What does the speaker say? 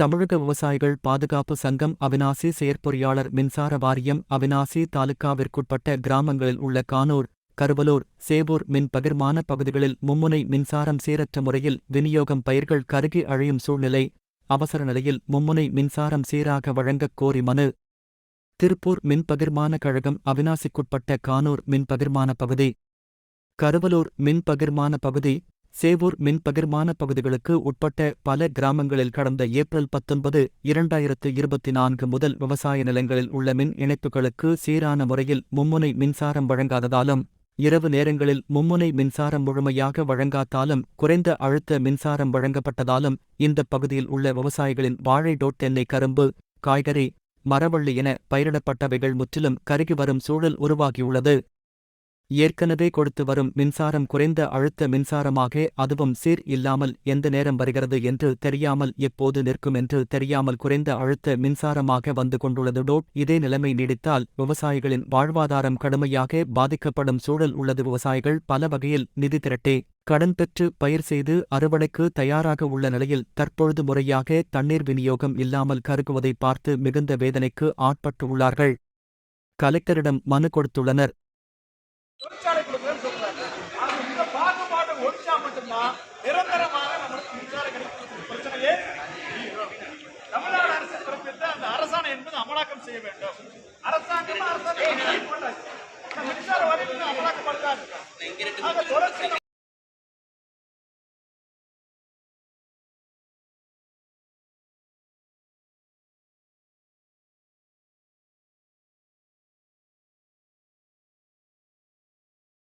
தமிழக விவசாயிகள் பாதுகாப்பு சங்கம் அவிநாசி செயற்பொறியாளர் மின்சார வாரியம் அவிநாசி தாலுகாவிற்குட்பட்ட கிராமங்களில் உள்ள கானூர், கருவலூர், சேவூர் மின் பகிர்மான பகுதிகளில் மும்முனை மின்சாரம் சீரற்ற முறையில் விநியோகம் பயிர்கள் கருகி அழியும் சூழ்நிலை. அவசர நிலையில் மும்முனை மின்சாரம் சீராக வழங்கக் கோரி மனு. திருப்பூர் மின் பகிர்மான கழகம் அவிநாசிக்குட்பட்ட கானூர் மின் பகிர்மான பகுதி, கருவலூர் மின் பகிர்மான பகுதி, சேவூர் மின் பகிர்மான பகுதிகளுக்கு உட்பட்ட பல கிராமங்களில் கடந்த ஏப்ரல் 19, 2024 முதல் விவசாய நிலங்களில் உள்ள மின் இணைப்புகளுக்கு சீரான முறையில் மும்முனை மின்சாரம் வழங்காததாலும், இரவு நேரங்களில் மும்முனை மின்சாரம் முழுமையாக வழங்காத்தாலும் குறைந்த அழுத்த மின்சாரம் வழங்கப்பட்டதாலும் இந்த பகுதியில் உள்ள விவசாயிகளின் வாழை, தென்னை, கரும்பு, காய்கறி, மரவள்ளி என பயிரிடப்பட்டவைகள் முற்றிலும் கருகி வரும் சூழல் உருவாகியுள்ளது. ஏற்கனவே கொடுத்து வரும் மின்சாரம் குறைந்த அழுத்த மின்சாரமாக, அதுவும் சீர் இல்லாமல் எந்த நேரம் வருகிறது என்று தெரியாமல், எப்போது நிற்கும் என்று தெரியாமல் குறைந்த அழுத்த மின்சாரமாக வந்து கொண்டுள்ளது. இதே நிலைமை நீடித்தால் விவசாயிகளின் வாழ்வாதாரம் கடுமையாக பாதிக்கப்படும் சூழல் உள்ளது. விவசாயிகள் பல வகையில் நிதி திரட்டே கடன் பெற்று பயிர் செய்து அறுவடைக்கு தயாராக உள்ள நிலையில் தற்பொழுது முறையாக தண்ணீர் விநியோகம் இல்லாமல் கருகுவதை பார்த்து மிகுந்த வேதனைக்கு ஆட்பட்டு உள்ளார்கள். கலெக்டரிடம் மனு கொடுத்துள்ளனர். தொழிற்சாலை கொடுக்குறேன்னு சொல்றாங்க. அது இந்த பாகுபாடு ஒழிச்சா மட்டும்தான் நிரந்தரமாக நம்மளுக்கு மின்சாரம் கிடைக்கிறது பிரச்சனையே. தமிழ்நாடு அரசு பிறப்பித்த அந்த அரசாணை என்பது அமலாக்கம் செய்ய வேண்டும். அரசாங்கம் மின்சார வாரியத்துக்கு அமலாக்கப்படுதா இருக்கா? தொடர்ச்சி